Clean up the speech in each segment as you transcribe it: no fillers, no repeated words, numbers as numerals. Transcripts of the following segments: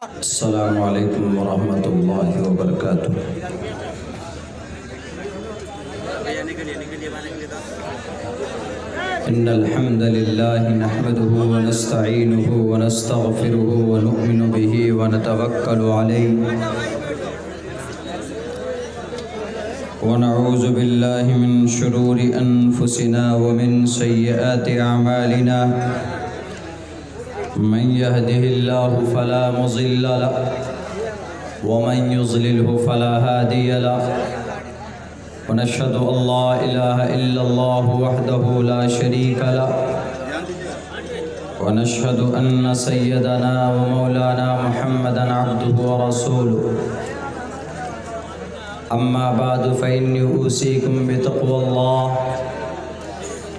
السلام علیکم ورحمۃ اللہ وبرکاتہ۔ ان الحمد للہ نحمده ونستعینه ونستغفره ونؤمن به ونتوکل علیہ ونعوذ باللہ من شرور انفسنا ومن سیئات اعمالنا من يهده الله فلا مضل له ومن يضلله فلا هادي له ونشهد أن لا إله إلا الله وحده لا شريك له ونشهد أن سيدنا ومولانا محمدا عبده ورسوله أما بعد فإني أوصيكم بتقوى الله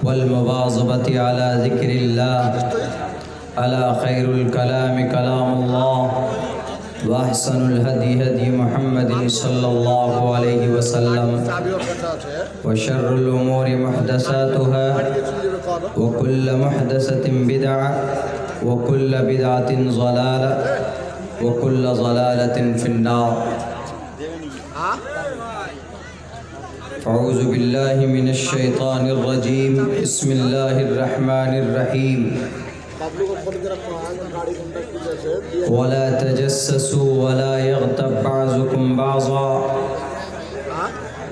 والمواظبة على ذكر الله ألا خير الكلام كلام الله وأحسن الهدي هدي محمد صلى الله عليه وسلم وشر الأمور محدثاتها وكل محدثة بدعة وكل بدعة ضلالة وكل ضلالة في النار أعوذ بالله من الشيطان الرجيم بسم الله الرحمن الرحيم ولا تجسسوا ولا يغتب بعضكم بعضا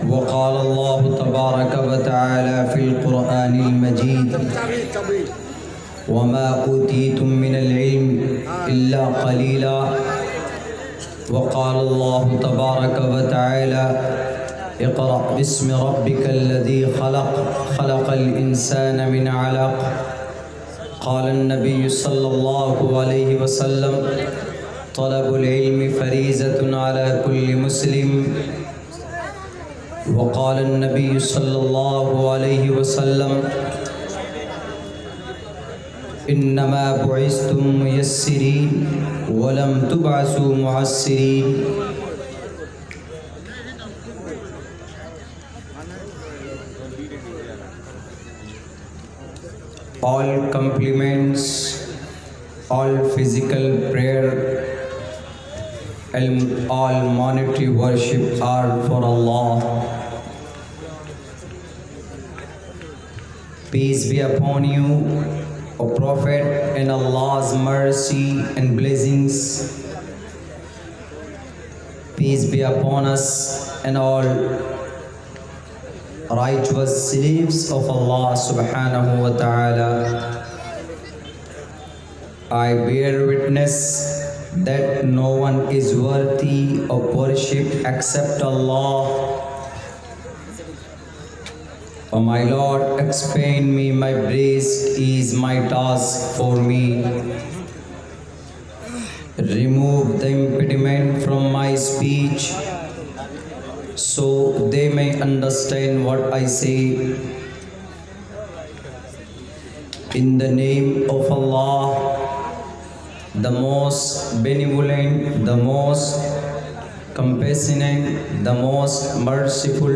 وقال الله تبارك وتعالى في القرآن المجيد وما أوتيتم من العلم إلا قليلا وقال الله تبارك وتعالى اقرأ باسم ربك الذي خلق الإنسان من علق قال النبي صلى الله عليه وسلم طلب العلم فريضة على كل مسلم وقال النبي صلى الله عليه وسلم إنما بعثتم ميسرين ولم تبعثوا معسرين All compliments, all physical prayer, and all monetary worship are for Allah. Peace be upon you, O Prophet, and Allah's mercy and blessings. Peace be upon us and all righteous slaves of Allah subhanahu wa ta'ala. I bear witness that no one is worthy of worship except Allah. O my Lord, expand me my breast is my task for me. Remove the impediment from my speech so they may understand what I say. In the name of Allah, the most benevolent, the most compassionate, the most merciful.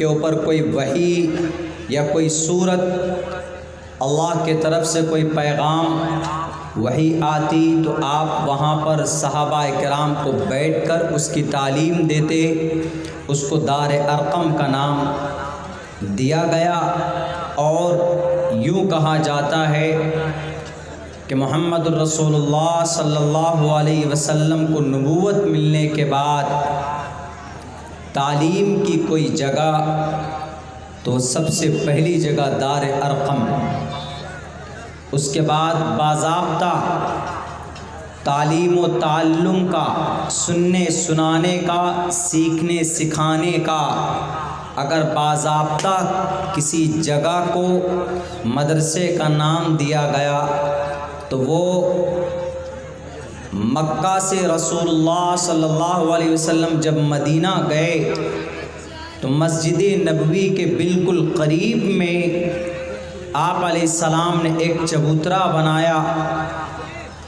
کے اوپر کوئی وحی یا کوئی صورت اللہ کے طرف سے کوئی پیغام وحی آتی تو آپ وہاں پر صحابہ کرام کو بیٹھ کر اس کی تعلیم دیتے. اس کو دار ارقم کا نام دیا گیا. اور یوں کہا جاتا ہے کہ محمد الرسول اللہ صلی اللہ علیہ وسلم کو نبوت ملنے کے بعد تعلیم کی کوئی جگہ تو سب سے پہلی جگہ دار ارقم. اس کے بعد باضابطہ تعلیم و تعلم کا، سننے سنانے کا، سیکھنے سکھانے کا اگر باضابطہ کسی جگہ کو مدرسے کا نام دیا گیا تو وہ مکہ سے رسول اللہ صلی اللہ علیہ وسلم جب مدینہ گئے تو مسجد نبوی کے بالکل قریب میں آپ علیہ السلام نے ایک چبوترا بنایا،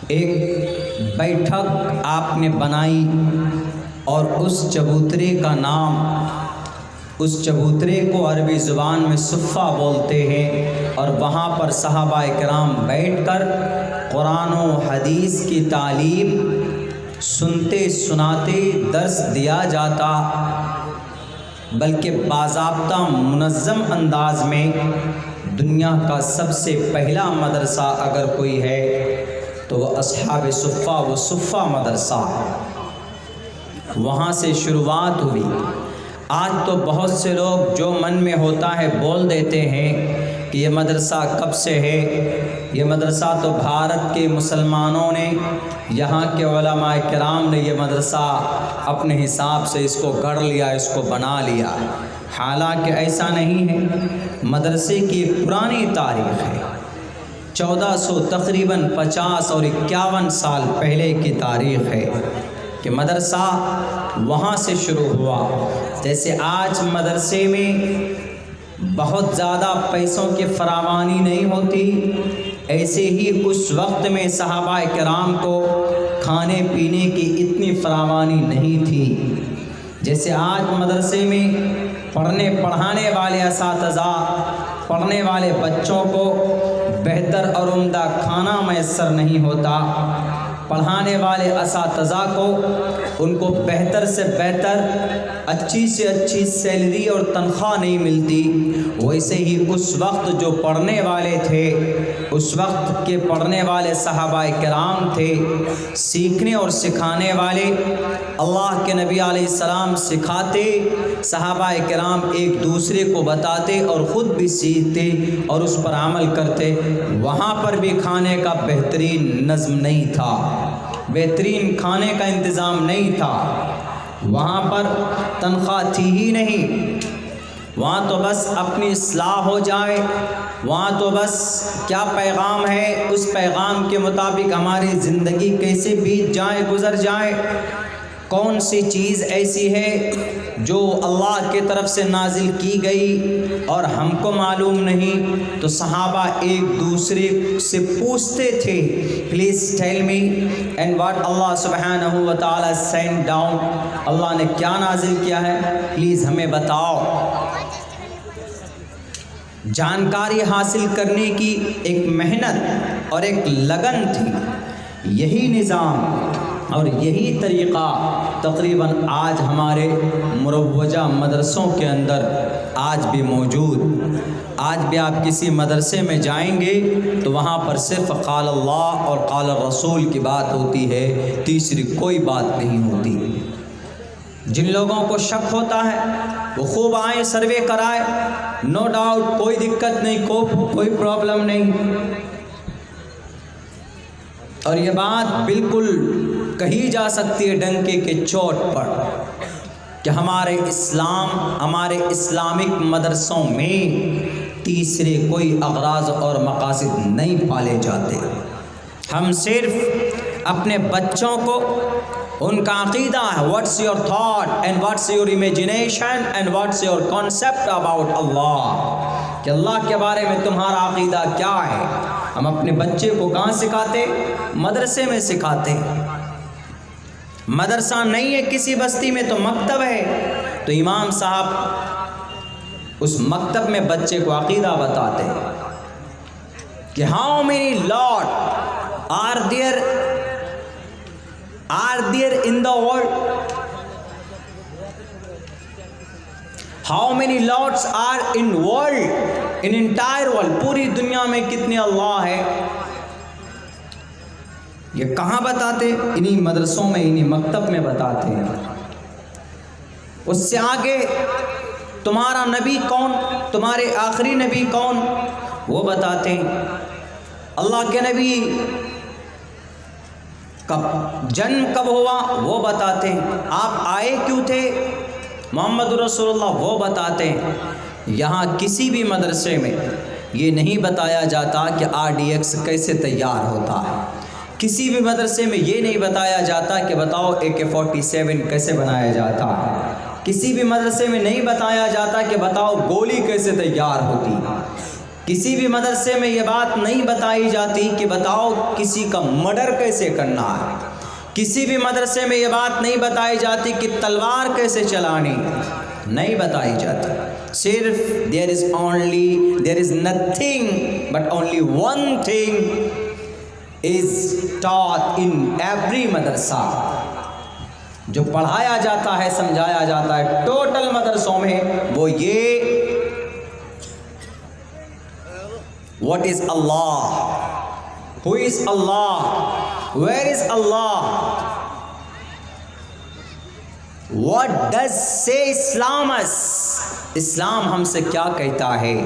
ایک بیٹھک آپ نے بنائی، اور اس چبوترے کا نام، اس چبوترے کو عربی زبان میں صفہ بولتے ہیں، اور وہاں پر صحابہ کرام بیٹھ کر قرآن و حدیث کی تعلیم سنتے سناتے درس دیا جاتا، بلکہ باضابطہ منظم انداز میں. دنیا کا سب سے پہلا مدرسہ اگر کوئی ہے تو وہ اصحاب صفہ و صفہ مدرسہ، وہاں سے شروعات ہوئی. آج تو بہت سے لوگ جو من میں ہوتا ہے بول دیتے ہیں کہ یہ مدرسہ کب سے ہے. یہ مدرسہ تو بھارت کے مسلمانوں نے، یہاں کے علماء کرام نے یہ مدرسہ اپنے حساب سے اس کو گڑھ لیا، اس کو بنا لیا. حالانکہ ایسا نہیں ہے. مدرسے کی ایک پرانی تاریخ ہے، 1400 تقریباً 50 اور 51 سال پہلے کی تاریخ ہے کہ مدرسہ وہاں سے شروع ہوا. جیسے آج مدرسے میں بہت زیادہ پیسوں کی فراوانی نہیں ہوتی، ایسے ہی اس وقت میں صحابہ کرام کو کھانے پینے کی اتنی فراوانی نہیں تھی. جیسے آج مدرسے میں پڑھنے پڑھانے والے اساتذہ، پڑھنے والے بچوں کو بہتر اور عمدہ کھانا میسر نہیں ہوتا، پڑھانے والے اساتذہ کو ان کو بہتر سے بہتر، اچھی سے اچھی سیلری اور تنخواہ نہیں ملتی. ویسے ہی اس وقت جو پڑھنے والے تھے، اس وقت کے پڑھنے والے صحابہ کرام تھے، سیکھنے اور سکھانے والے. اللہ کے نبی علیہ السلام سکھاتے، صحابہ کرام ایک دوسرے کو بتاتے اور خود بھی سیکھتے اور اس پر عمل کرتے. وہاں پر بھی کھانے کا بہترین نظم نہیں تھا، بہترین کھانے کا انتظام نہیں تھا. وہاں پر تنخواہ تھی ہی نہیں. وہاں تو بس اپنی اصلاح ہو جائے، وہاں تو بس کیا پیغام ہے اس پیغام کے مطابق ہماری زندگی کیسے بیت جائے، گزر جائے. کون سی چیز ایسی ہے جو اللہ کی طرف سے نازل کی گئی اور ہم کو معلوم نہیں، تو صحابہ ایک دوسرے سے پوچھتے تھے، please tell me and what Allah سبحانہ و تعالی سینڈ ڈاؤن، اللہ نے کیا نازل کیا ہے، پلیز ہمیں بتاؤ. جانکاری حاصل کرنے کی ایک محنت اور ایک لگن تھی. یہی نظام اور یہی طریقہ تقریباً آج ہمارے مروجہ مدرسوں کے اندر آج بھی موجود. آج بھی آپ کسی مدرسے میں جائیں گے تو وہاں پر صرف قال اللہ اور قال الرسول کی بات ہوتی ہے، تیسری کوئی بات نہیں ہوتی. جن لوگوں کو شک ہوتا ہے وہ خوب آئیں، سروے کرائے، نو ڈاؤٹ، کوئی دقت نہیں، کوئی پرابلم نہیں. اور یہ بات بالکل کہی جا سکتی ہے ڈنکے کے چوٹ پر کہ ہمارے اسلامک مدرسوں میں تیسرے کوئی اغراض اور مقاصد نہیں پالے جاتے. ہم صرف اپنے بچوں کو ان کا عقیدہ ہے، what's your thought and what's your imagination and what's your concept about Allah, کہ اللہ کے بارے میں تمہارا عقیدہ کیا ہے. ہم اپنے بچے کو کہاں سکھاتے؟ مدرسے میں سکھاتے. مدرسہ نہیں ہے کسی بستی میں تو مکتب ہے. تو امام صاحب اس مکتب میں بچے کو عقیدہ بتاتے ہیں کہ how many lot are there in the world, how many lots are in world, in entire world, پوری دنیا میں کتنے اللہ ہے. یہ کہاں بتاتے؟ انہی مدرسوں میں، انہی مکتب میں بتاتے ہیں. اس سے آگے تمہارا نبی کون، تمہارے آخری نبی کون، وہ بتاتے ہیں. اللہ کے نبی کب جنم کب ہوا وہ بتاتے ہیں. آپ آئے کیوں تھے محمد رسول اللہ وہ بتاتے ہیں. یہاں کسی بھی مدرسے میں یہ نہیں بتایا جاتا کہ RDX کیسے تیار ہوتا ہے. کسی بھی مدرسے میں یہ نہیں بتایا جاتا کہ بتاؤ AK-47 کیسے بنایا جاتا ہے. کسی بھی مدرسے میں نہیں بتایا جاتا کہ بتاؤ گولی کیسے تیار ہوتی. کسی بھی مدرسے میں یہ بات نہیں بتائی جاتی کہ بتاؤ کسی کا مرڈر کیسے کرنا ہے. کسی بھی مدرسے میں یہ بات نہیں بتائی جاتی کہ تلوار کیسے چلانی، نہیں بتائی جاتی. صرف there is nothing but only one thing is taught in every مدرسہ، جو پڑھایا جاتا ہے سمجھایا جاتا ہے ٹوٹل مدرسوں میں، وہ یہ what is Allah, who is Allah, where is Allah, what does say Islam us، اسلام ہم سے کیا کہتا ہے،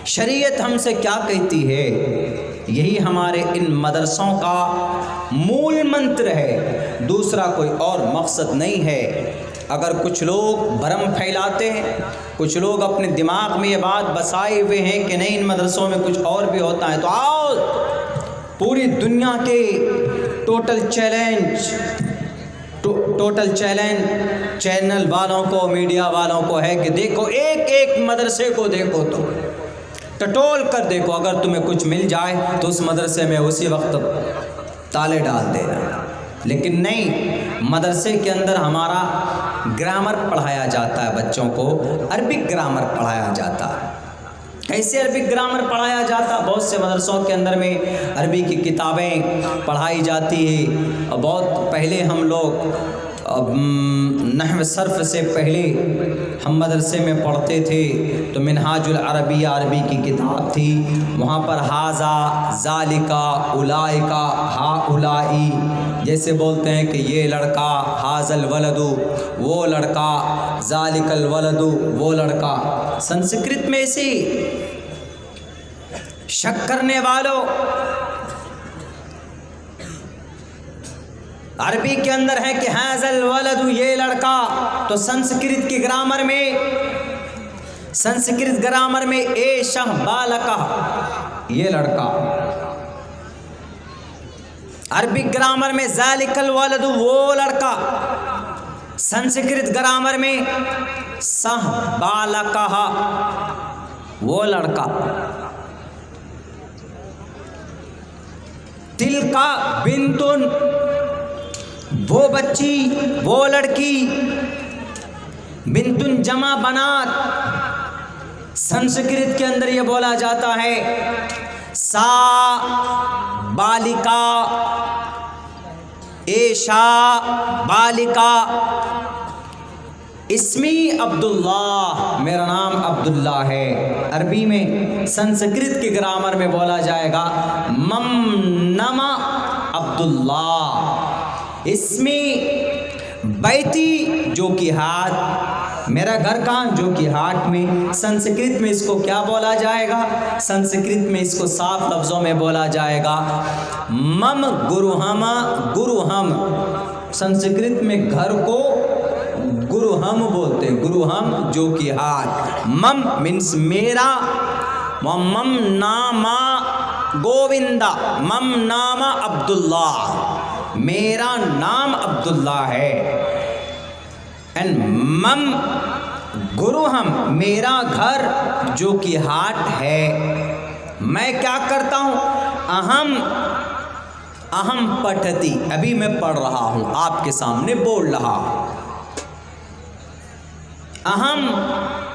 شریعت ہم سے کیا کہتی ہے. یہی ہمارے ان مدرسوں کا مول منتر ہے، دوسرا کوئی اور مقصد نہیں ہے. اگر کچھ لوگ بھرم پھیلاتے ہیں، کچھ لوگ اپنے دماغ میں یہ بات بسائے ہوئے ہیں کہ نہیں ان مدرسوں میں کچھ اور بھی ہوتا ہے، تو آؤ پوری دنیا کے ٹوٹل چیلنج چینل والوں کو، میڈیا والوں کو ہے کہ دیکھو ایک ایک مدرسے کو دیکھو، تو ٹٹول کر دیکھو، اگر تمہیں کچھ مل جائے تو اس مدرسے میں اسی وقت تالے ڈال دینا. لیکن نہیں، مدرسے کے اندر ہمارا گرامر پڑھایا جاتا ہے، بچوں کو عربک گرامر پڑھایا جاتا ہے. کیسے عربک گرامر پڑھایا جاتا؟ بہت سے مدرسوں کے اندر میں عربی کی کتابیں پڑھائی جاتی ہیں. اور بہت پہلے ہم لوگ نحو صرف سے پہلے ہم مدرسے میں پڑھتے تھے تو منہاج العربیہ عربی کی کتاب تھی، وہاں پر ہاذا، ذالکا، اولائکا، ہاؤلائی، جیسے بولتے ہیں کہ یہ لڑکا، ہاذا الولد وہ لڑکا، ذالک الولد وہ لڑکا. سنسکرت میں اسی شک کرنے والوں، عربی کے اندر ہے کہ ہاذا الولد یہ لڑکا، تو سنسکرت کی گرامر میں ایشہ بالکا یہ لڑکا، عربک گرامر میں ذالک الولد وہ لڑکا، سنسکرت گرامر میں سہ بالکا وہ لڑکا. تلکا بنتن وہ بچی، وہ لڑکی، بنتن جمع بنات. سنسکرت کے اندر یہ بولا جاتا ہے سا بالکا، ایشا بالکا. اسمی عبداللہ، میرا نام عبداللہ ہے. عربی میں سنسکرت کے گرامر میں بولا جائے گا ممنما عبداللہ. اسمی بیتی جو کہ ہاتھ، میرا گھر کہاں، جو کہ ہاتھ میں. سنسکرت میں اس کو کیا بولا جائے گا؟ سنسکرت میں اس کو صاف لفظوں میں بولا جائے گا مم گروہم. گروہم سنسکرت میں گھر کو گروہم بولتے ہیں، گروہم جو کہ ہاتھ. مم مینس میرا، مم ناما گووندا، مم ناما عبداللہ، میرا نام عبداللہ ہے. اینڈ مم گروہم میرا گھر جو کہ ہاٹ ہے. میں کیا کرتا ہوں؟ اہم پٹھتی، ابھی میں پڑھ رہا ہوں، آپ کے سامنے بول رہا. اہم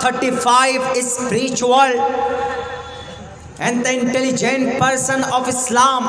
35 spiritual and the intelligent person of Islam।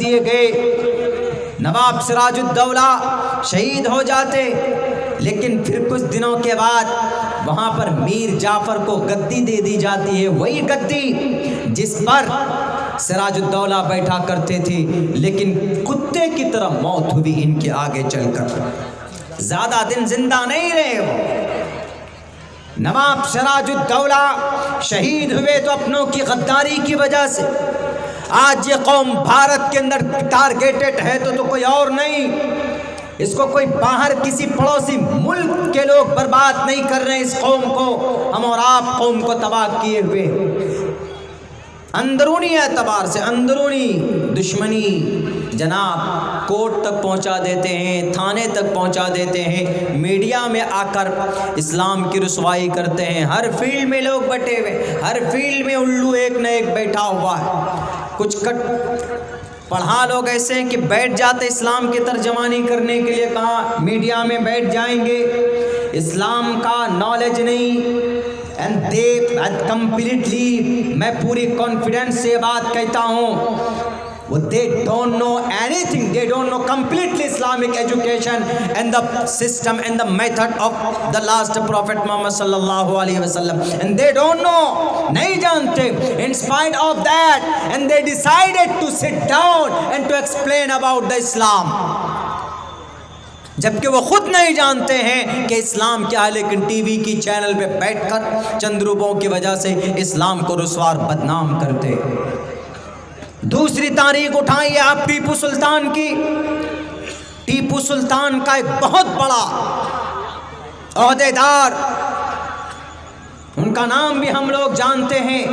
دیے گئے۔ نواب سراج الدولہ شہید ہو جاتے، لیکن پھر کچھ دنوں کے بعد وہاں پر میر جعفر کو گدی دے دی جاتی ہے، وہی گدی جس پر سراج الدولہ بیٹھا کرتے تھے، لیکن کتے کی طرح موت ہوئی ان کے آگے چل کر، زیادہ دن زندہ نہیں رہے وہ۔ نواب سراج الدولہ شہید ہوئے تو اپنوں کی غداری کی وجہ سے۔ آج یہ قوم بھارت کے اندر ٹارگیٹڈ ہے تو کوئی اور نہیں، اس کو کوئی باہر کسی پڑوسی ملک کے لوگ برباد نہیں کر رہے، اس قوم کو ہم اور آپ قوم کو تباہ کیے ہوئے۔ اندرونی اعتبار سے اندرونی دشمنی جناب کورٹ تک پہنچا دیتے ہیں، تھانے تک پہنچا دیتے ہیں، میڈیا میں آ کر اسلام کی رسوائی کرتے ہیں۔ ہر فیلڈ میں لوگ بٹے ہوئے، ہر فیلڈ میں الو ایک نہ ایک بیٹھا ہوا ہے۔ کچھ پڑھا لوگ ایسے ہیں کہ بیٹھ جاتے اسلام کی ترجمانی کرنے کے لیے، کہاں میڈیا میں بیٹھ جائیں گے، اسلام کا نالج نہیں۔ And they completely، میں پوری کانفیڈنس سے بات کہتا ہوں، they don't know anything، they don't know completely Islamic education and the system and the method of the last Prophet Muhammad sallallahu alaihi wasallam، and they don't know، نہیں جانتے۔ in spite of that and they decided to sit down and to explain about the Islam، جبکہ وہ خود نہیں جانتے ہیں کہ اسلام کیا ہے، لیکن ٹی وی کی چینل پہ بیٹھ کر چند روپوں کی وجہ سے اسلام کو رسوا بدنام کرتے۔ دوسری تاریخ اٹھائیے آپ ٹیپو سلطان کی۔ ٹیپو سلطان کا ایک بہت بڑا عہدیدار، ان کا نام بھی ہم لوگ جانتے ہیں،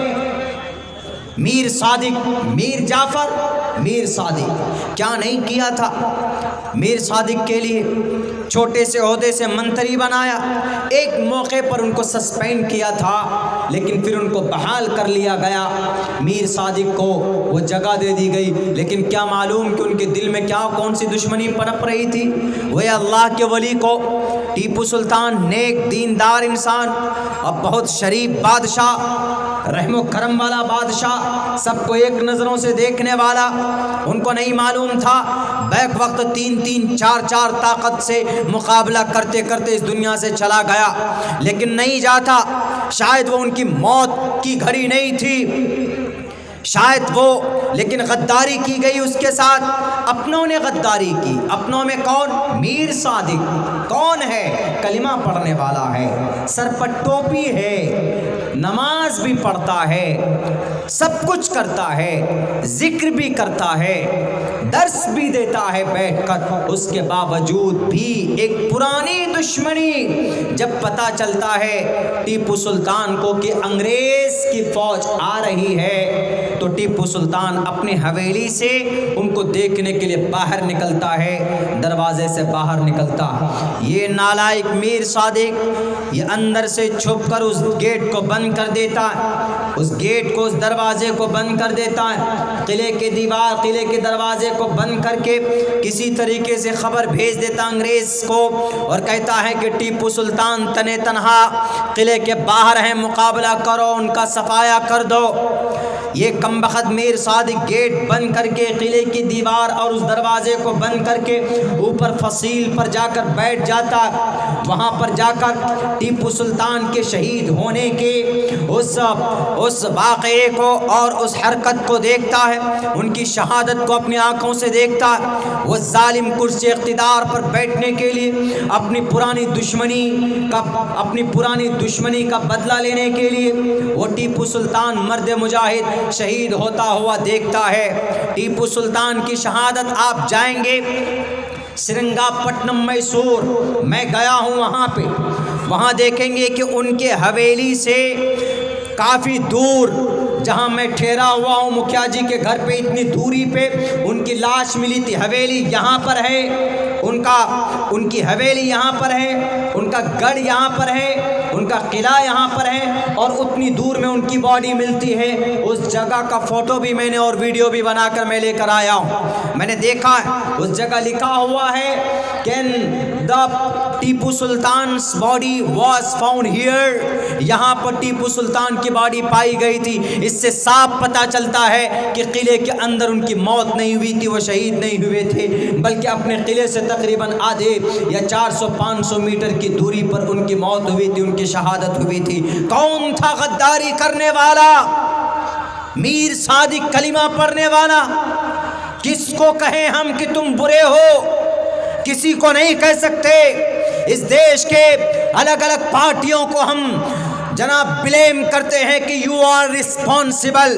میر صادق، میر جعفر، میر صادق۔ کیا نہیں کیا تھا میر صادق کے لیے؟ چھوٹے سے عہدے سے منتری بنایا، ایک موقع پر ان کو سسپینڈ کیا تھا، لیکن پھر ان کو بحال کر لیا گیا۔ میر صادق کو وہ جگہ دے دی گئی، لیکن کیا معلوم کہ ان کے دل میں کیا کون سی دشمنی پنپ رہی تھی۔ وہ اللہ کے ولی کو، ٹیپو سلطان نیک دیندار انسان اور بہت شریف بادشاہ، رحم و کرم والا بادشاہ، سب کو ایک نظروں سے دیکھنے والا، ان کو نہیں معلوم تھا بیک وقت 3-4 طاقت سے مقابلہ کرتے کرتے اس دنیا سے چلا گیا، لیکن نہیں جاتا۔ شاید وہ ان کی موت کی گھڑی نہیں تھی، شاید وہ، لیکن غداری کی گئی اس کے ساتھ، اپنوں نے غداری کی۔ اپنوں میں کون؟ میر صادق کون ہے؟ کلمہ پڑھنے والا ہے، سر پر ٹوپی ہے، نماز بھی پڑھتا ہے، سب کچھ کرتا ہے، ذکر بھی کرتا ہے، درس بھی دیتا ہے بیٹھ کر، اس کے باوجود بھی ایک پرانی دشمنی جب پتہ چلتا ہے ٹیپو سلطان کو کہ انگریز کی فوج آ رہی ہے، تو ٹیپو سلطان اپنی حویلی سے ان کو دیکھنے کے لیے باہر نکلتا ہے، دروازے سے باہر نکلتا۔ یہ نالائق میر صادق یہ اندر سے چھپ کر اس گیٹ کو بند کر دیتا ہے، اس گیٹ کو، اس دروازے کو بند کر دیتا ہے، قلعے کے دیوار، قلعے کے دروازے کو بند کر کے کسی طریقے سے خبر بھیج دیتا انگریز کو، اور کہتا ہے کہ ٹیپو سلطان تنے تنہا قلعے کے باہر ہیں، مقابلہ کرو، ان کا صفایا کر دو۔ یہ کمبخت میر صادق گیٹ بند کر کے، قلعے کی دیوار اور اس دروازے کو بند کر کے اوپر فصیل پر جا کر بیٹھ جاتا، وہاں پر جا کر ٹیپو سلطان کے شہید ہونے کے اس واقعے کو اور اس حرکت کو دیکھتا ہے، ان کی شہادت کو اپنی آنکھوں سے دیکھتا ہے۔ وہ ظالم کرسی اقتدار پر بیٹھنے کے لیے اپنی پرانی دشمنی کا بدلہ لینے کے لیے وہ ٹیپو سلطان مرد مجاہد شہید ہوتا ہوا دیکھتا ہے۔ ٹیپو سلطان کی شہادت آپ جائیں گے سرنگا پٹنم میسور، میں گیا ہوں وہاں پہ، وہاں دیکھیں گے کہ ان کے حویلی سے کافی دور، جہاں میں ٹھہرا ہوا ہوں مکھیا جی کے گھر پہ، اتنی دوری پہ ان کی لاش ملی تھی۔ حویلی یہاں پر ہے، ان کی حویلی یہاں پر ہے، ان کا گڑھ یہاں پر ہے، ان کا قلعہ یہاں پر ہے، اور اتنی دور میں ان کی باڈی ملتی ہے۔ اس جگہ کا فوٹو بھی میں نے اور ویڈیو بھی بنا کر میں لے کر آیا ہوں۔ میں نے دیکھا ہے اس جگہ لکھا ہوا ہے کہ the Tipu سلطان's body was found here. یہاں پر ٹیپو سلطان کی باڈی پائی گئی تھی. اس سے صاف پتہ چلتا ہے کہ قلعے کے اندر ان کی موت نہیں ہوئی تھی, وہ شہید نہیں ہوئے تھے, بلکہ اپنے قلعے سے تقریباً آدھے یا 400-500 میٹر کی دوری پر ان کی موت ہوئی تھی, ان کی شہادت ہوئی تھی. کون تھا غداری کرنے والا؟ میر صادق کلمہ پڑھنے والا. کس کو کہیں ہم کہ تم برے ہو؟ کسی کو نہیں کہہ سکتے. اس دیش کے الگ الگ پارٹیوں کو ہم جناب بلیم کرتے ہیں کہ یو آر رسپانسبل,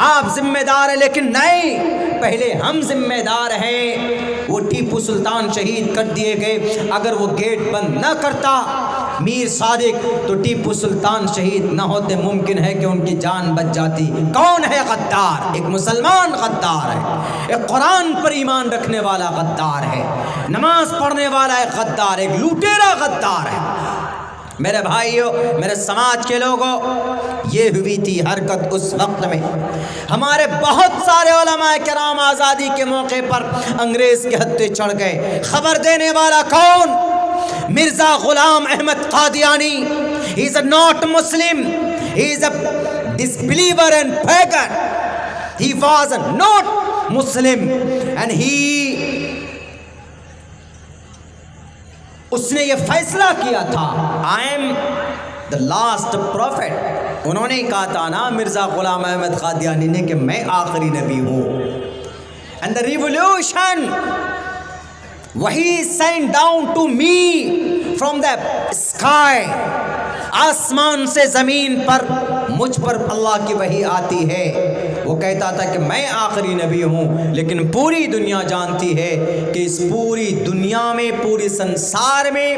آپ ذمہ دار ہیں, لیکن نہیں, پہلے ہم ذمہ دار ہیں. وہ ٹیپو سلطان شہید کر دیے گئے. اگر وہ گیٹ بند نہ کرتا میر صادق تو ٹیپو سلطان شہید نہ ہوتے, ممکن ہے کہ ان کی جان بچ جاتی. کون ہے غدار؟ ایک مسلمان غدار ہے, ایک قرآن پر ایمان رکھنے والا غدار ہے, نماز پڑھنے والا ایک غدار, ایک لوٹیرا غدار ہے. میرے بھائیوں, میرے سماج کے لوگوں, یہ ہوئی تھی حرکت اس وقت میں. ہمارے بہت سارے علماء کرام آزادی کے موقع پر انگریز کے ہتھے چڑھ گئے. خبر دینے والا کون؟ Mirza Ghulam Ahmad Qadiani. He is not Muslim. He is a disbeliever and pagan. He was not Muslim and اس نے یہ فیصلہ کیا تھا, I am the last prophet. انہوں نے کہا تھا نا مرزا غلام احمد قادیانی نے کہ میں آخری نبی ہوں. And the revolution وہی sent down to me from the sky. آسمان سے زمین پر مجھ پر اللہ کی وحی آتی ہے. وہ کہتا تھا کہ میں آخری نبی ہوں, لیکن پوری دنیا جانتی ہے کہ اس پوری دنیا میں, پوری سنسار میں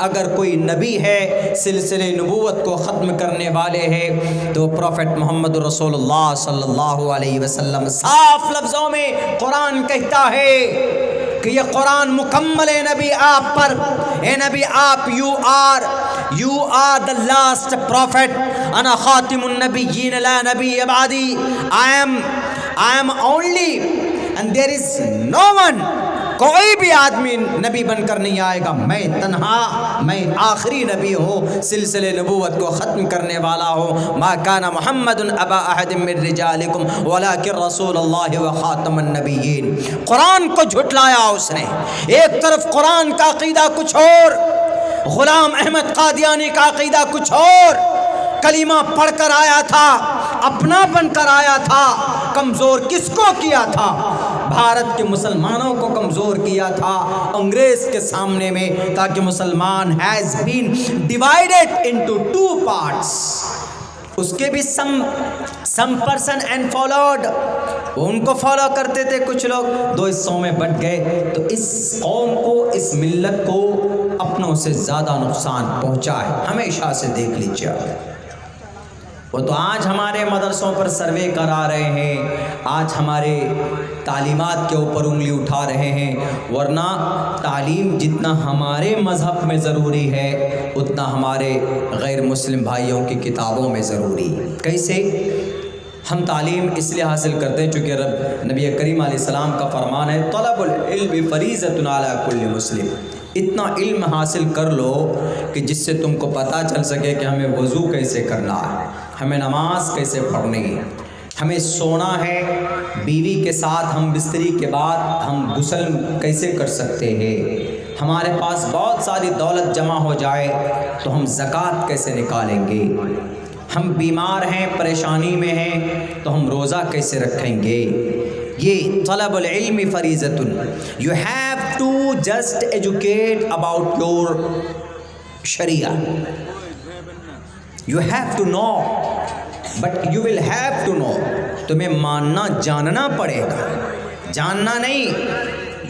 اگر کوئی نبی ہے سلسلے نبوت کو ختم کرنے والے ہیں تو پروفٹ محمد رسول اللہ صلی اللہ علیہ وسلم. صاف لفظوں میں قرآن کہتا ہے کہ یہ قرآن مکمل ہے نبی آپ پر. اے نبی آپ you are the last prophet. انا خاتم النبیین لا نبی بعدی. I am only and there is no one. کوئی بھی آدمی نبی بن کر نہیں آئے گا, میں تنہا, میں آخری نبی ہوں, سلسلے نبوت کو ختم کرنے والا ہوں. ما کان محمد ابا احد من رجالکم ولکن رسول اللہ وخاتم النبیین. قرآن کو جھٹلایا اس نے. ایک طرف قرآن کا عقیدہ کچھ اور, غلام احمد قادیانی کا عقیدہ کچھ اور. کلمہ پڑھ کر آیا تھا, اپنا بن کر آیا تھا. کمزور کس کو کیا تھا؟ بھارت کے مسلمانوں کو کمزور کیا تھا انگریز کے سامنے میں, تاکہ مسلمان has been divided into two parts. اس کے بھی some person and followed. ان کو فالو کرتے تھے کچھ لوگ, دو حصوں میں بٹ گئے. تو اس قوم کو, اس ملت کو اپنوں سے زیادہ نقصان پہنچا ہے. ہمیشہ سے دیکھ لیجیے. وہ تو آج ہمارے مدرسوں پر سروے کرا رہے ہیں, آج ہمارے تعلیمات کے اوپر انگلی اٹھا رہے ہیں, ورنہ تعلیم جتنا ہمارے مذہب میں ضروری ہے اتنا ہمارے غیر مسلم بھائیوں کی کتابوں میں ضروری. کیسے؟ ہم تعلیم اس لیے حاصل کرتے ہیں چونکہ نبی کریم علیہ السلام کا فرمان ہے طلب العلم فریضۃ علی کل مسلم. اتنا علم حاصل کر لو کہ جس سے تم کو پتہ چل سکے کہ ہمیں وضو کیسے کرنا ہے, ہمیں نماز کیسے پڑھنی ہے, ہمیں سونا ہے بیوی کے ساتھ, ہم بستری کے بعد ہم غسل کیسے کر سکتے ہیں, ہمارے پاس بہت ساری دولت جمع ہو جائے تو ہم زکوٰۃ کیسے نکالیں گے, ہم بیمار ہیں, پریشانی میں ہیں تو ہم روزہ کیسے رکھیں گے. یہ طلب العلم فریضۃ. You have to just educate about your Sharia. You have to know, but you will have to know. تمہیں ماننا جاننا پڑے گا, جاننا نہیں.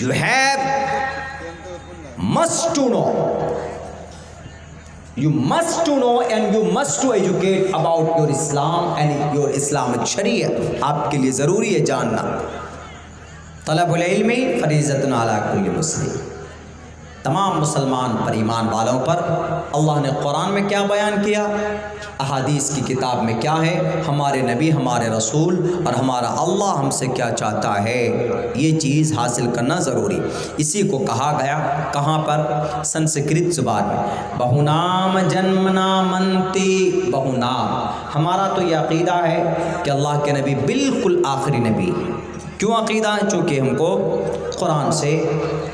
You must to know. You must to know and you must to educate about your Islam and your Islamic Sharia. آپ کے لیے ضروری ہے جاننا. طلب العلم فریضۃ علی کل مسلم. تمام مسلمان پر, ایمان والوں پر اللہ نے قرآن میں کیا بیان کیا؟ احادیث کی کتاب میں کیا ہے، ہمارے نبی، ہمارے رسول اور ہمارا اللہ ہم سے کیا چاہتا ہے، یہ چیز حاصل کرنا ضروری۔ اسی کو کہا گیا کہاں پر؟ سنسکرت زبان میں، بہونام جنمنا منتی بہونام۔ ہمارا تو یہ عقیدہ ہے کہ اللہ کے نبی بالکل آخری نبی ہے۔ کیوں عقیدہ ہے؟ چونکہ ہم کو قرآن سے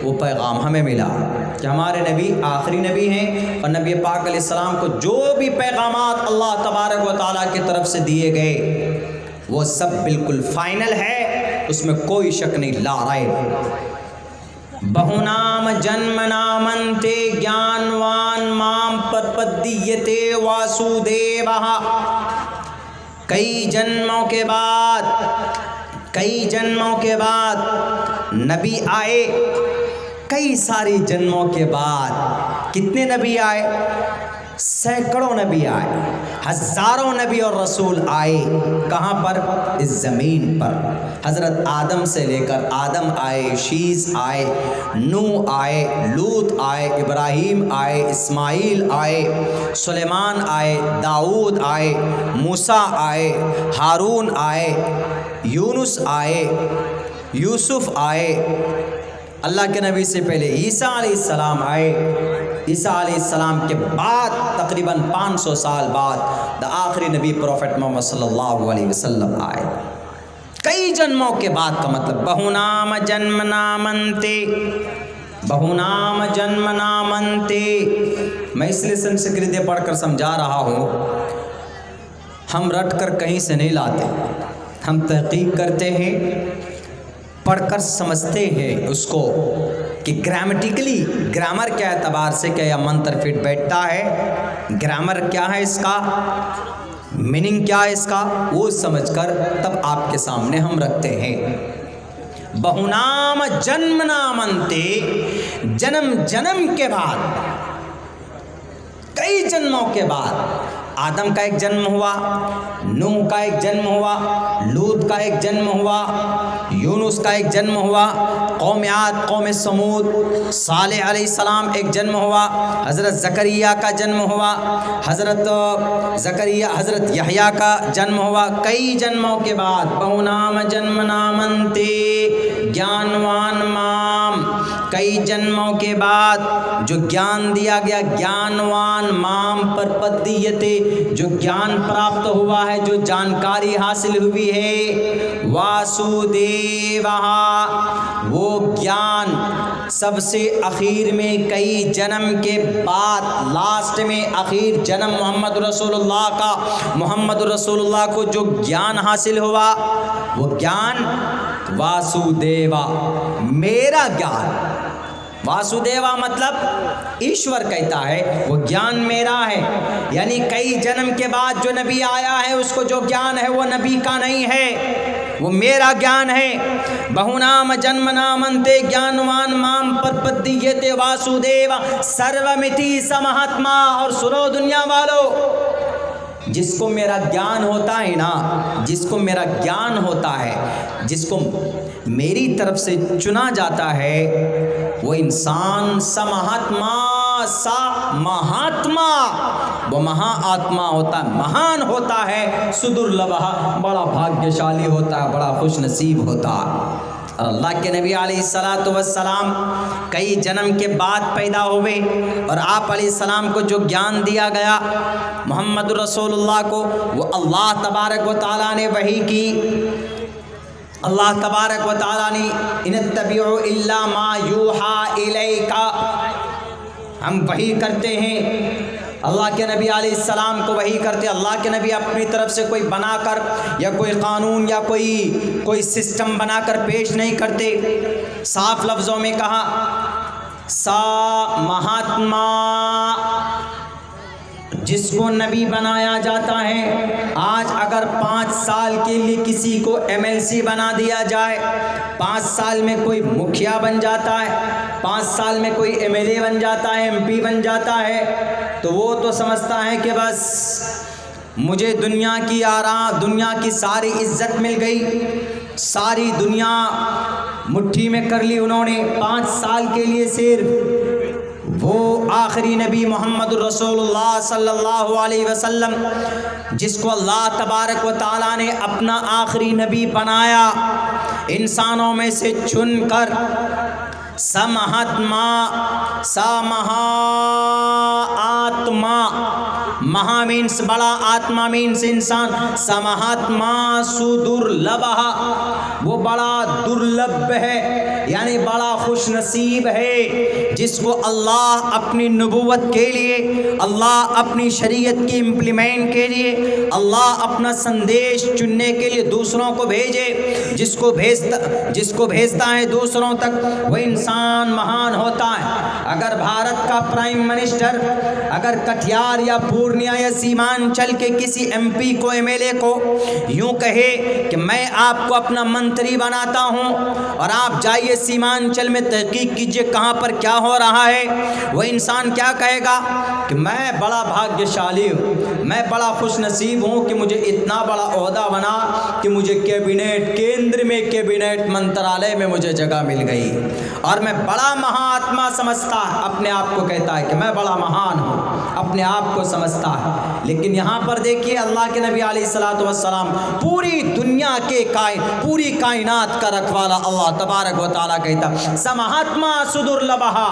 وہ پیغام ہمیں ملا کہ ہمارے نبی آخری نبی ہیں، اور نبی پاک علیہ السلام کو جو بھی پیغامات اللہ تبارک و تعالیٰ کی طرف سے دیے گئے وہ سب بالکل فائنل ہے، اس میں کوئی شک نہیں، لا ریب۔ بہونام جنمنا منتے گیانوان مام پرپدیتے واسودیوہ۔ کئی جنموں کے بعد نبی آئے، کئی ساری جنموں کے بعد کتنے نبی آئے؟ سینکڑوں نبی آئے، ہزاروں نبی اور رسول آئے۔ کہاں پر؟ اس زمین پر۔ حضرت آدم سے لے کر آدم آئے، شیس آئے، نوح آئے، لوط آئے، ابراہیم آئے، اسماعیل آئے، سلیمان آئے، داؤد آئے، موسیٰ آئے، ہارون آئے، یونس آئے، یوسف آئے۔ اللہ کے نبی سے پہلے عیسیٰ علیہ السلام آئے، عیسیٰ علیہ السلام کے بعد تقریباً 500 سال بعد آخری نبی پروفٹ محمد صلی اللہ علیہ وسلم آئے۔ کئی جنموں کے بعد کا مطلب بہونام جنمنا منتے، بہونام جنمنا منتے۔ میں اس لیے سنسکرت پڑھ کر سمجھا رہا ہوں، ہم رٹ کر کہیں سے نہیں لاتے، ہم تحقیق کرتے ہیں، پڑھ کر سمجھتے ہیں اس کو کہ گرامیٹیکلی، گرامر کیا اعتبار سے کیا یہ منتر فٹ بیٹھتا ہے، گرامر کیا ہے اس کا، میننگ کیا ہے اس کا، وہ سمجھ کر تب آپ کے سامنے ہم رکھتے ہیں۔ بہونام جنمنا منتے، جنم کے بعد، کئی جنموں کے بعد آدم کا ایک جنم ہوا، نوح کا ایک جنم ہوا، لوط کا ایک جنم ہوا، یونس کا ایک جنم ہوا، قوم عاد، قوم سمود، صالح علیہ السلام ایک جنم ہوا، حضرت زکریا کا جنم ہوا، حضرت یحییٰ کا جنم ہوا۔ کئی جنموں کے بعد بہونام جنمنا منتے گیانوان مام، کئی جنموں کے بعد جو گیان دیا گیا، گیانوان مام پرپدیتے، جو گیان پراپت ہوا ہے، جو جانکاری حاصل ہوئی ہے، واسودیوہ، وہ گیان سب سے اخیر میں کئی جنم کے بعد، لاسٹ میں اخیر جنم محمد رسول اللہ کا، محمد رسول اللہ کو جو گیان حاصل ہوا، وہ گیان واسودیوا، میرا گیان۔ واسودیوا مطلب ایشور کہتا ہے وہ گیان میرا ہے، یعنی کئی جنم کے بعد جو نبی آیا ہے اس کو جو گیان ہے وہ نبی کا نہیں ہے، وہ میرا گیان ہے۔ بہونام جنمنا منتے گیانوان مام پرپدیتے واسودیوا سرومتی سمہاتما۔ اور سنو دنیا والو، جس کو میرا گیان ہوتا ہے نا، جس کو میرا گیان ہوتا ہے، جس کو میری طرف سے چنا جاتا ہے، وہ انسان سمہاتما، سا مہاتما، وہ مہا آتما ہوتا ہے، مہان ہوتا ہے، سدرلبھہ، بڑا بھاگیشالی ہوتا ہے، بڑا خوش نصیب ہوتا ہے۔ اور اللہ کے نبی علیہ السلام کئی جنم کے بعد پیدا ہوئے، اور آپ علیہ السلام کو جو گیان دیا گیا محمد رسول اللہ کو، وہ اللہ تبارک و تعالیٰ نے وحی کی۔ اللہ تبارک و تعالیٰ نے ان اتبعوا الا ما یوحى الیک، ہم وحی کرتے ہیں، اللہ کے نبی علیہ السلام کو وحی کرتے۔ اللہ کے نبی اپنی طرف سے کوئی بنا کر یا کوئی قانون یا کوئی سسٹم بنا کر پیش نہیں کرتے۔ صاف لفظوں میں کہا، سا مہاتما، جس کو نبی بنایا جاتا ہے۔ آج اگر 5 سال کے لیے کسی کو MLC بنا دیا جائے، 5 سال میں کوئی مکھیا بن جاتا ہے، 5 سال میں کوئی MLA بن جاتا ہے، MP بن جاتا ہے، تو وہ تو سمجھتا ہے کہ بس مجھے دنیا کی ساری عزت مل گئی، ساری دنیا مٹھی میں کر لی انہوں نے۔ 5 سال کے لیے صرف وہ آخری نبی محمد الرسول اللہ صلی اللہ علیہ وسلم جس کو اللہ تبارک و تعالیٰ نے اپنا آخری نبی بنایا انسانوں میں سے چن کر، سمہت ما سامہا آتما، مہا مینس بڑا، آتما مینس انسان، سمہت ما سدرلبھا، وہ بڑا درلبھ ہے یعنی بڑا خوش نصیب ہے جس کو اللہ اپنی نبوت کے لیے، اللہ اپنی شریعت کی امپلیمنٹ کے لیے، اللہ اپنا سندیش چننے کے لیے دوسروں کو بھیجے، جس کو بھیجتا ہے دوسروں تک وہ انسان مہان ہوتا ہے۔ اگر بھارت کا پرائم منسٹر اگر کٹیہار یا پورنیا یا سیمانچل کے کسی ایم پی کو، ایم ایل اے کو یوں کہے کہ میں آپ کو اپنا منتری بناتا ہوں اور آپ جائیے سیمانچل میں تحقیق کیجئے کہاں پر کیا ہو رہا ہے، وہ انسان کیا کہے گا کہ میں بڑا بھاگیشالی ہوں، میں بڑا خوش نصیب ہوں کہ مجھے اتنا بڑا عہدہ بنا کہ مجھے کیبنٹ، کیندر میں کیبنٹ منترالے میں مجھے جگہ مل گئی اور میں بڑا مہاتما سمجھتا ہے، اپنے آپ کو کہتا ہے کہ میں بڑا مہان ہوں، اپنے آپ کو سمجھتا ہے۔ لیکن یہاں پر دیکھیے اللہ کے نبی علیہ الصلوۃ والسلام پوری دنیا کے پوری کائنات کا رکھوالا اللہ تبارک و تعالیٰ کہتا سمہاتما سدرلبھا۔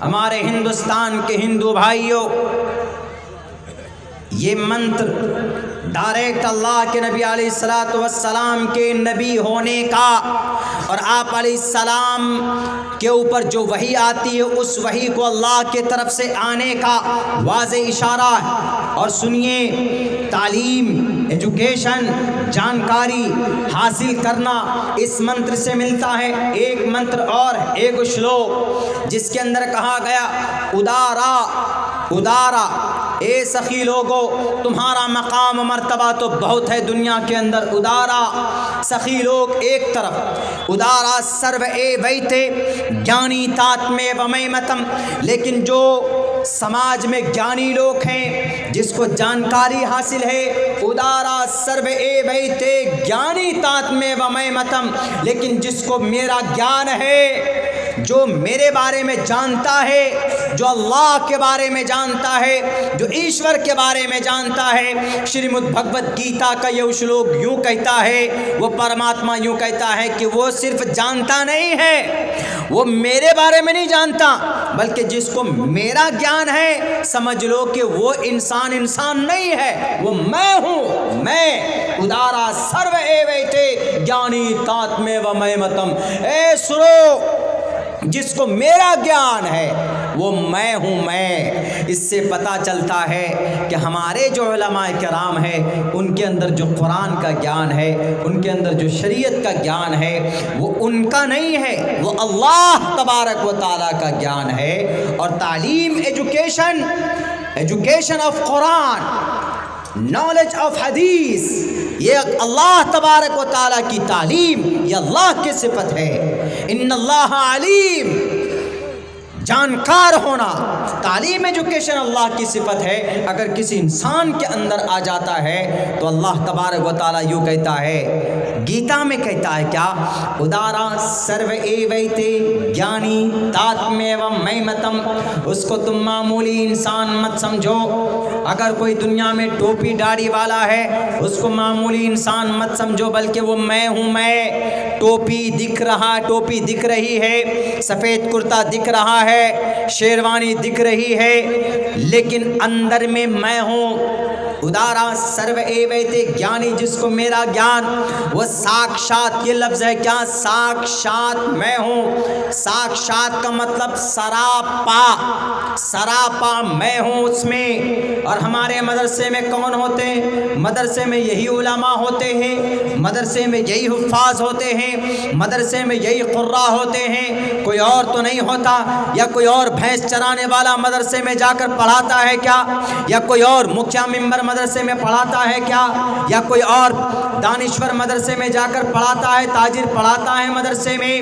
ہمارے ہندوستان کے ہندو بھائیوں، یہ منتر ڈائریکٹ اللہ کے نبی علیہ الصلوۃ والسلام کے نبی ہونے کا اور آپ علیہ السلام کے اوپر جو وحی آتی ہے اس وحی کو اللہ کے طرف سے آنے کا واضح اشارہ ہے۔ اور سنیے، تعلیم، ایجوکیشن، جانکاری حاصل کرنا اس منتر سے ملتا ہے۔ ایک منتر اور ایک شلوک جس کے اندر کہا گیا ادارا ادارا، اے سخی لوگو تمہارا مقام و مرتبہ تو بہت ہے دنیا کے اندر، ادارا سخی لوگ ایک طرف، ادارا سرو اے ویتے گیانی تات میں ومیمتم، لیکن جو سماج میں گیانی لوگ ہیں جس کو جانکاری حاصل ہے، ادارا سرو اے ویتے گیانی تات میں ومیمتم، لیکن جس کو میرا گیان ہے، جو میرے بارے میں جانتا ہے، جو اللہ کے بارے میں جانتا ہے، جو ایشور کے بارے میں جانتا ہے، شریمد بھگوت گیتا کا یہ شلوک یوں کہتا ہے، وہ پرماتما یوں کہتا ہے کہ وہ صرف جانتا نہیں ہے، وہ میرے بارے میں نہیں جانتا، بلکہ جس کو میرا گیان ہے سمجھ لو کہ وہ انسان نہیں ہے، وہ میں ہوں، میں ادارا سرو اے ویتے گیانی تات میں ومیمتم، اے سرو جس کو میرا گیان ہے وہ میں ہوں میں۔ اس سے پتہ چلتا ہے کہ ہمارے جو علماء کرام ہیں ان کے اندر جو قرآن کا گیان ہے، ان کے اندر جو شریعت کا گیان ہے وہ ان کا نہیں ہے، وہ اللہ تبارک و تعالیٰ کا گیان ہے۔ اور تعلیم، education of Quran, knowledge of حدیث، یہ اللہ تبارک و تعالیٰ کی تعلیم، یہ اللہ کی صفت ہے۔ ان اللہ علیم، جانکار ہونا، تعلیم ایجوکیشن اللہ کی صفت ہے۔ اگر کسی انسان کے اندر آ جاتا ہے تو اللہ تبارک و تعالیٰ یوں کہتا ہے، گیتا میں کہتا ہے کیا، ادارا سرو اے ویتے گیانی تاتمیوم میمتم، اس کو تم معمولی انسان مت سمجھو۔ اگر کوئی دنیا میں ٹوپی داڑھی والا ہے اس کو معمولی انسان مت سمجھو، بلکہ وہ میں ہوں میں۔ ٹوپی دکھ رہی ہے، سفید کرتا دکھ رہا ہے، شیروانی دکھ رہی ہے، لیکن اندر میں ہوں۔ ادارا سرو اے ویتے گیانی، جس کو میرا گیان، وہ ساکشات، یہ لفظ ہے کیا، ساکشات میں ہوں۔ ساکشات کا مطلب سراپا میں ہوں اس میں۔ اور ہمارے مدرسے میں کون ہوتے ہیں؟ مدرسے میں یہی علماء ہوتے ہیں، مدرسے میں یہی حفاظ ہوتے ہیں، مدرسے میں یہی قراء ہوتے ہیں، کوئی اور تو نہیں ہوتا۔ یا کوئی اور بھینس چرانے والا مدرسے میں جا کر پڑھاتا ہے کیا؟ یا کوئی اور مکھیا ممبر مدرسے میں پڑھاتا ہے کیا؟ یا کوئی اور دانشور مدرسے میں جا کر پڑھاتا ہے، تاجر پڑھاتا ہے مدرسے میں؟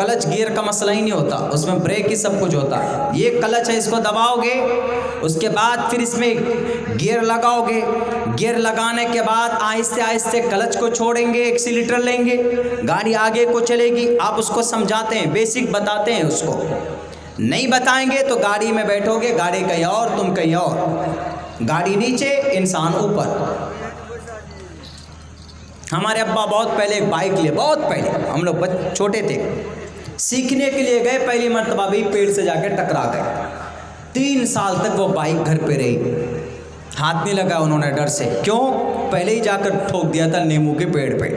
کلچ گیئر کا مسئلہ ہی نہیں ہوتا، اس میں بریک ہی سب کچھ ہوتا ہے۔ یہ کلچ ہے، اس کو دباؤ گے، اس کے بعد پھر اس میں گیئر لگاؤ گے، گیئر لگانے کے بعد آہستہ آہستہ کلچ کو چھوڑیں گے، ایکسیلیٹر لیں گے، گاڑی آگے کو چلے گی۔ آپ اس کو سمجھاتے ہیں، بیسک بتاتے ہیں، اس کو نہیں بتائیں گے تو گاڑی میں بیٹھو گے، گاڑی کہیں اور تم کہیں اور، گاڑی نیچے انسان اوپر۔ ہمارے ابا بہت پہلے ایک بائک لیے، بہت پہلے ہم لوگ چھوٹے تھے، سیکھنے کے لیے گئے، پہلی مرتبہ بھی پیڑ سے جا کے ٹکرا گئے۔ 3 سال تک وہ بائک گھر پہ رہی، ہاتھ نہیں لگا انہوں نے ڈر سے، کیوں؟ پہلے ہی جا کر ٹھوک دیا تھا نیمبو کے پیڑ پہ۔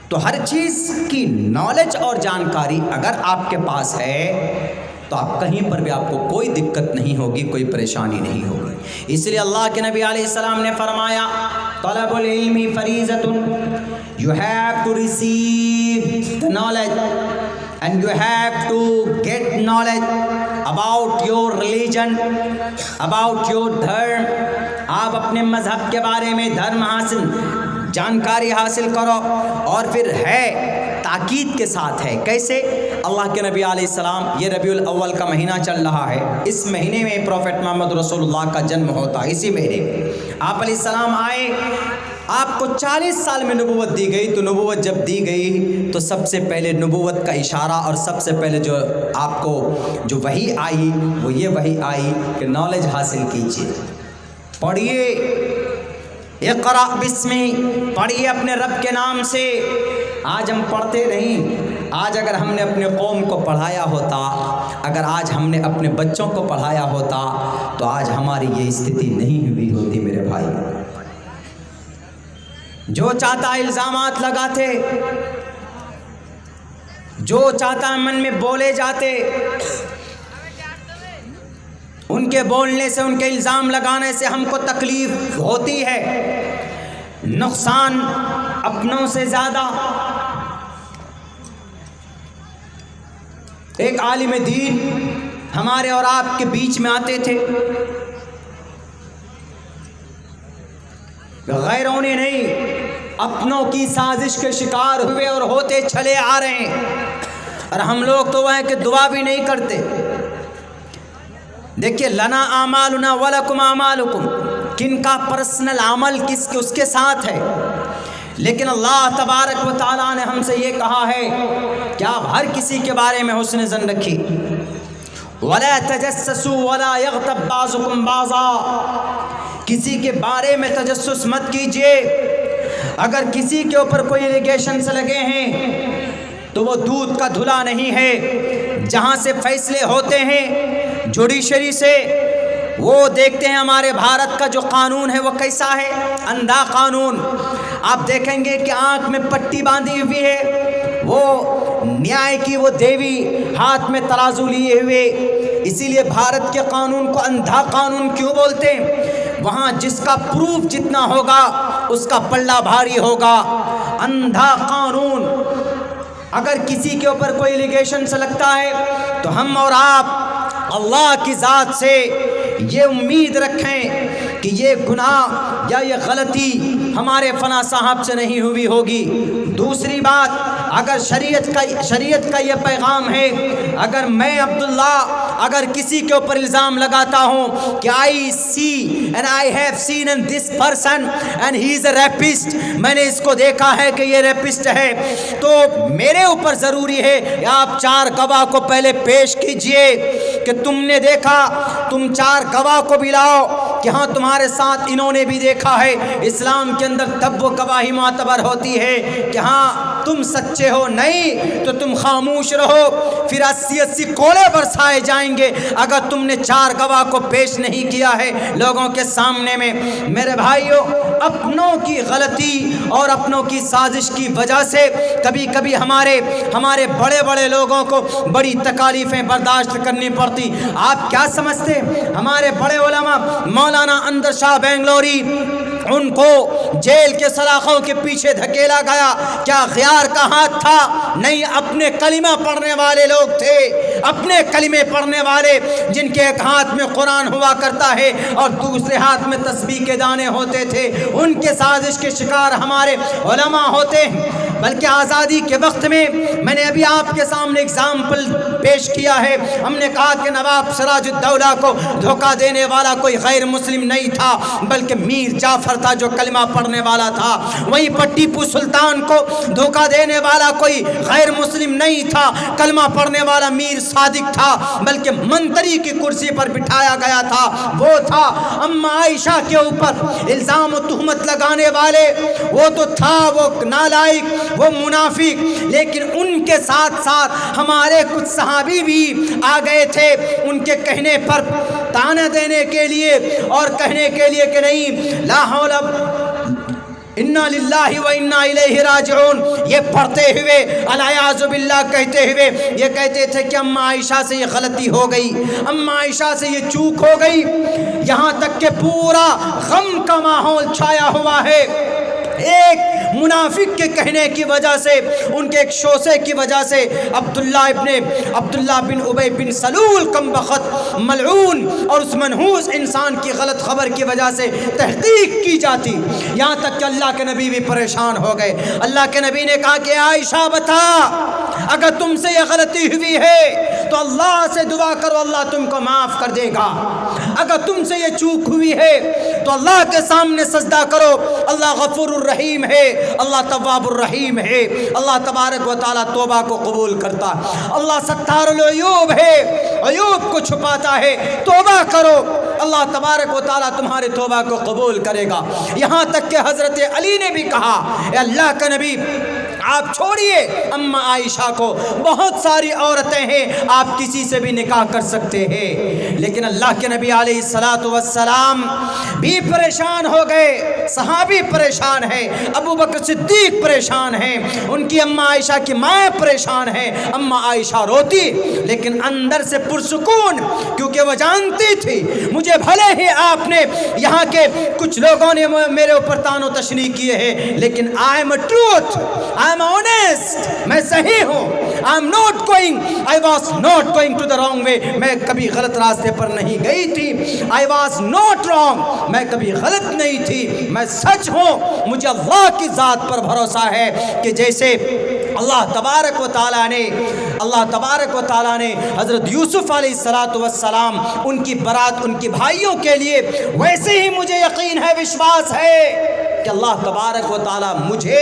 تو ہر چیز کی نالج اور جانکاری اگر آپ کے پاس ہے تو آپ کہیں پر بھی آپ کو کوئی دقت نہیں ہوگی، کوئی پریشانی نہیں ہوگی۔ اس لیے اللہ کے نبی علیہ السلام نے فرمایا طلب العلم فریضۃ، you have to receive the knowledge and you have to get knowledge about your religion, about your dharm۔ آپ اپنے مذہب کے بارے میں دھرم حاصل جانکاری حاصل کرو، اور پھر ہے تاکید کے ساتھ ہے۔ کیسے؟ اللہ کے نبی علیہ السلام، یہ ربیع الاول کا مہینہ چل رہا ہے، اس مہینے میں پروفیٹ محمد رسول اللہ کا جنم ہوتا ہے، اسی مہینے میں آپ علیہ السلام آئے۔ آپ کو 40 سال میں نبوت دی گئی، تو نبوت جب دی گئی تو سب سے پہلے نبوت کا اشارہ اور سب سے پہلے جو آپ کو جو وحی آئی وہ یہ وحی آئی کہ نالج حاصل کیجیے، پڑھیے، اقرأ بسمی، پڑھیے اپنے رب کے نام سے۔ آج ہم پڑھتے نہیں۔ آج اگر ہم نے اپنے قوم کو پڑھایا ہوتا، اگر آج ہم نے اپنے بچوں کو پڑھایا ہوتا تو آج ہماری یہ استھتی نہیں ہوئی ہوتی میرے بھائی۔ جو چاہتا الزامات لگاتے، جو چاہتا من میں بولے جاتے، ان کے بولنے سے، ان کے الزام لگانے سے ہم کو تکلیف ہوتی ہے، نقصان اپنوں سے زیادہ۔ ایک عالم دین ہمارے اور آپ کے بیچ میں آتے تھے، غیروں نے نہیں، اپنوں کی سازش کے شکار ہوئے اور ہوتے چلے آ رہے ہیں، اور ہم لوگ تو وہ ہیں کہ دعا بھی نہیں کرتے۔ دیکھیے، لنا اعمالنا ولکم اعمالکم، کن کا پرسنل عمل اس کے ساتھ ہے، لیکن اللہ تبارک و تعالیٰ نے ہم سے یہ کہا ہے کہ آپ ہر کسی کے بارے میں حسن ظن رکھیے۔ وَلَا تَجَسَّسُوا وَلَا يَغْتَبْ بَعْضُكُمْ بَعْضًا، کسی کے بارے میں تجسس مت کیجیے۔ اگر کسی کے اوپر کوئی ایلیگیشن سے لگے ہیں تو وہ دودھ کا دھلا نہیں ہے۔ جہاں سے فیصلے ہوتے ہیں جوڈیشری سے، وہ دیکھتے ہیں ہمارے بھارت کا جو قانون ہے وہ کیسا ہے، اندھا قانون۔ آپ دیکھیں گے کہ آنکھ میں پٹی باندھی ہوئی ہے، وہ نیائے کی وہ دیوی ہاتھ میں ترازو لیے ہوئے۔ اسی لیے بھارت کے قانون کو اندھا قانون کیوں بولتے ہیں؟ وہاں جس کا پروف جتنا ہوگا اس کا پلہ بھاری ہوگا۔ اندھا قانون۔ اگر کسی کے اوپر کوئی ایلیگیشن سے لگتا ہے تو ہم اور آپ اللہ کی ذات سے یہ امید رکھیں کہ یہ گناہ یا یہ غلطی ہمارے فلاں صاحب سے نہیں ہوئی ہوگی۔ دوسری بات، اگر شریعت کا یہ پیغام ہے، اگر میں عبداللہ اگر کسی کے اوپر الزام لگاتا ہوں کہ I see and I have seen this person and he is a rapist، میں نے اس کو دیکھا ہے کہ یہ ریپسٹ ہے، تو میرے اوپر ضروری ہے کہ آپ 4 گواہ کو پہلے پیش کیجئے کہ تم نے دیکھا، تم 4 گواہ کو بھی لاؤ کہ ہاں تمہارے ساتھ انہوں نے بھی دیکھا ہے۔ اسلام کے اندر تب وہ گواہی معتبر ہوتی ہے کہ ہاں تم سچے ہو، نہیں تو تم خاموش رہو، پھر 80 کولے برسائے جائیں گے اگر تم نے 4 گواہ کو پیش نہیں کیا ہے لوگوں کے سامنے میں۔ میرے بھائیوں، اپنوں کی غلطی اور اپنوں کی سازش کی وجہ سے کبھی کبھی ہمارے بڑے بڑے لوگوں کو بڑی تکالیفیں برداشت کرنی پڑتی۔ آپ کیا سمجھتے، ہمارے بڑے علماء مولانا اندر شاہ بنگلوری، ان کو جیل کے سلاخوں کے پیچھے دھکیلا گیا، کیا غیار کا ہاتھ تھا؟ نہیں، اپنے کلمہ پڑھنے والے لوگ تھے، اپنے کلمے پڑھنے والے جن کے ایک ہاتھ میں قرآن ہوا کرتا ہے اور دوسرے ہاتھ میں تسبیح کے دانے ہوتے تھے، ان کے سازش کے شکار ہمارے علماء ہوتے ہیں۔ بلکہ آزادی کے وقت میں نے ابھی آپ کے سامنے اگزامپل پیش کیا ہے، ہم نے کہا کہ نواب سراج الدولہ کو دھوکہ دینے والا کوئی غیر مسلم نہیں تھا بلکہ میر جعفر تھا جو کلمہ پڑھنے والا تھا۔ وہیں پر ٹیپو سلطان کو دھوکہ دینے والا کوئی غیر مسلم نہیں تھا، کلمہ پڑھنے والا میر صادق تھا، بلکہ منتری کی کرسی پر بٹھایا گیا تھا وہ تھا۔ اما عائشہ کے اوپر الزام و تہمت لگانے والے وہ تو تھا، وہ نالائق، وہ منافق، لیکن ان کے ساتھ ساتھ ہمارے کچھ صحابی بھی آ گئے تھے ان کے کہنے پر تانا دینے کے لیے اور کہنے کے لیے کہ نہیں لا حول انا للہ و انا الیہ راجعون، یہ پڑھتے ہوئے الیاذ باللہ کہتے ہوئے یہ کہتے تھے کہ اما عائشہ سے یہ غلطی ہو گئی، اما عائشہ سے یہ چوک ہو گئی، یہاں تک کہ پورا غم کا ماحول چھایا ہوا ہے۔ ایک منافق کے کہنے کی وجہ سے، ان کے ایک شوسے کی وجہ سے عبداللہ بن ابی بن سلول کم بخت ملعون اور اس منحوس انسان کی غلط خبر کی وجہ سے تحقیق کی جاتی، یہاں تک کہ اللہ کے نبی بھی پریشان ہو گئے۔ اللہ کے نبی نے کہا کہ عائشہ بتا، اگر تم سے یہ غلطی ہوئی ہے تو اللہ سے دعا کرو، اللہ تم کو معاف کر دے گا۔ اگر تم سے یہ چوک ہوئی ہے تو اللہ کے سامنے سجدہ کرو، اللہ غفور الرحیم ہے، اللہ تواب الرحیم ہے، اللہ تبارک و تعالیٰ توبہ کو قبول کرتا ہے، اللہ ستار العیوب ہے، عیوب کو چھپاتا ہے، توبہ کرو، اللہ تبارک و تعالیٰ تمہارے توبہ کو قبول کرے گا۔ یہاں تک کہ حضرت علی نے بھی کہا اے اللہ کا نبی آپ چھوڑیے اما عائشہ کو، بہت ساری عورتیں ہیں، آپ کسی سے بھی نکاح کر سکتے ہیں۔ لیکن اللہ کے نبی علیہ الصلاۃ والسلام بھی پریشان ہو گئے، صحابی پریشان ہیں، ابو بکر صدیق پریشان ہیں، ان کی اما عائشہ کی ماں پریشان ہیں۔ اما عائشہ روتی لیکن اندر سے پرسکون، کیونکہ وہ جانتی تھی مجھے بھلے ہی آپ نے یہاں کے کچھ لوگوں نے میرے اوپر تان و تشنیع کیے ہیں، لیکن I am a truth, I am honest، میں صحیح ہوں، I was not going to the wrong way، میں کبھی غلط راستے پر نہیں گئی تھی، I was not wrong، میں کبھی غلط نہیں تھی، میں سچ ہوں۔ مجھے اللہ کی ذات پر بھروسہ ہے کہ جیسے اللہ تبارک و تعالیٰ نے حضرت یوسف علیہ السلام ان کی برات ان کی بھائیوں کے لیے، ویسے ہی مجھے یقین ہے، وشواس ہے کہ اللہ تبارک و تعالیٰ مجھے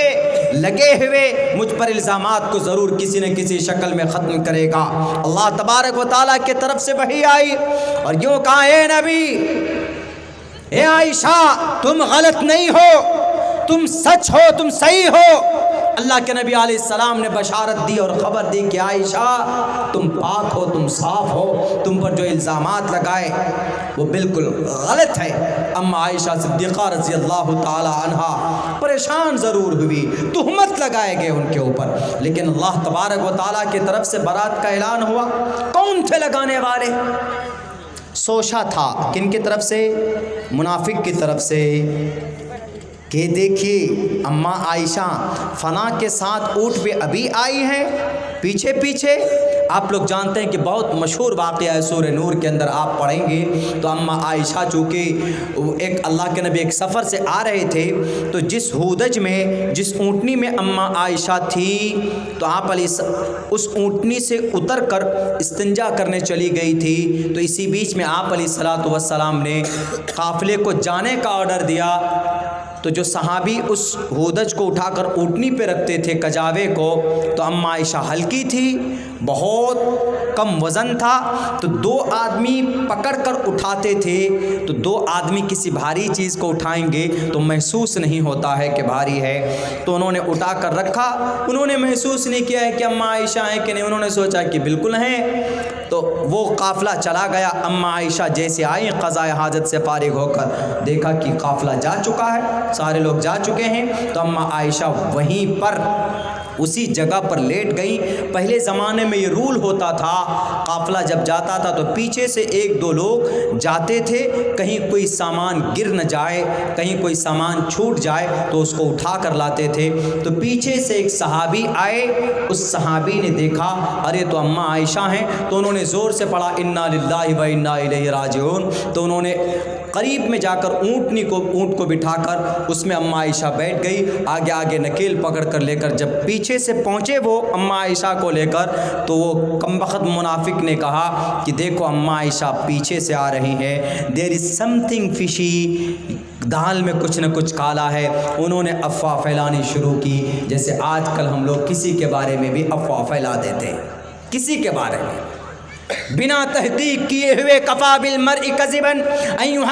لگے ہوئے مجھ پر الزامات کو ضرور کسی نہ کسی شکل میں ختم کرے گا۔ اللہ تبارک و تعالیٰ کی طرف سے وحی آئی اور یوں کہا اے نبی، اے عائشہ تم غلط نہیں ہو، تم سچ ہو، تم صحیح ہو۔ اللہ کے نبی علیہ السلام نے بشارت دی اور خبر دی کہ عائشہ تم پاک ہو، تم صاف ہو، تم پر جو الزامات لگائے وہ بالکل غلط ہے۔ اما عائشہ صدیقہ رضی اللہ تعالی عنہا پریشان ضرور ہوئی، تہمت لگائے گئے ان کے اوپر، لیکن اللہ تبارک و تعالیٰ کی طرف سے برات کا اعلان ہوا۔ کون تھے لگانے والے؟ سوچا تھا کن کی طرف سے؟ منافق کی طرف سے، کہ دیکھیے اما عائشہ فلاں کے ساتھ اونٹ پہ ابھی آئی ہیں، پیچھے پیچھے آپ لوگ جانتے ہیں کہ بہت مشہور واقعہ ہے سورہ نور کے اندر، آپ پڑھیں گے تو اما عائشہ چونکہ ایک اللہ کے نبی ایک سفر سے آ رہے تھے تو جس ہودج میں جس اونٹنی میں اما عائشہ تھی تو آپ اس اونٹنی سے اتر کر استنجا کرنے چلی گئی تھی، تو اسی بیچ میں آپ علیہ الصلاۃ والسلام نے قافلے کو جانے کا آرڈر دیا، تو جو صحابی اس ہودج کو اٹھا کر اونٹنی پہ رکھتے تھے کجاوے کو، تو اما عائشہ ہلکی تھی، بہت کم وزن تھا، تو دو آدمی پکڑ کر اٹھاتے تھے، تو دو آدمی کسی بھاری چیز کو اٹھائیں گے تو محسوس نہیں ہوتا ہے کہ بھاری ہے، تو انہوں نے اٹھا کر رکھا، انہوں نے محسوس نہیں کیا ہے کہ اما عائشہ ہیں کہ نہیں، انہوں نے سوچا کہ بالکل ہیں، تو وہ قافلہ چلا گیا۔ اما عائشہ جیسے آئیں قضاء حاجت سے فارغ ہو کر دیکھا کہ قافلہ جا چکا ہے، سارے لوگ جا چکے ہیں، تو اما عائشہ وہیں پر اسی جگہ پر لیٹ گئی۔ پہلے زمانے میں یہ رول ہوتا تھا، قافلہ جب جاتا تھا تو پیچھے سے ایک دو لوگ جاتے تھے، کہیں کوئی سامان گر نہ جائے، کہیں کوئی سامان چھوٹ جائے تو اس کو اٹھا کر لاتے تھے۔ تو پیچھے سے ایک صحابی آئے، اس صحابی نے دیکھا ارے تو اماں عائشہ ہیں، تو انہوں نے زور سے پڑھا انا للہ و انا الیہ راجعون۔ تو انہوں نے قریب میں جا کر اونٹ کو بٹھا کر اس میں اماں عائشہ بیٹھ گئی، آگے آگے نکیل پکڑ کر لے کر جب پیچھے سے پہنچے وہ اماں عائشہ کو لے کر، تو وہ کمبخت منافق نے کہا کہ دیکھو اماں عائشہ پیچھے سے آ رہی ہے، دیر از سم تھنگ فشی، دال میں کچھ نہ کچھ کالا ہے۔ انہوں نے افواہ پھیلانی شروع کی، جیسے آج کل ہم لوگ کسی کے بارے میں بھی افواہ پھیلا دیتے ہیں، کسی کے بارے میں بنا تحقیق کیے ہوئے۔ کفا بالمرء کذبا ان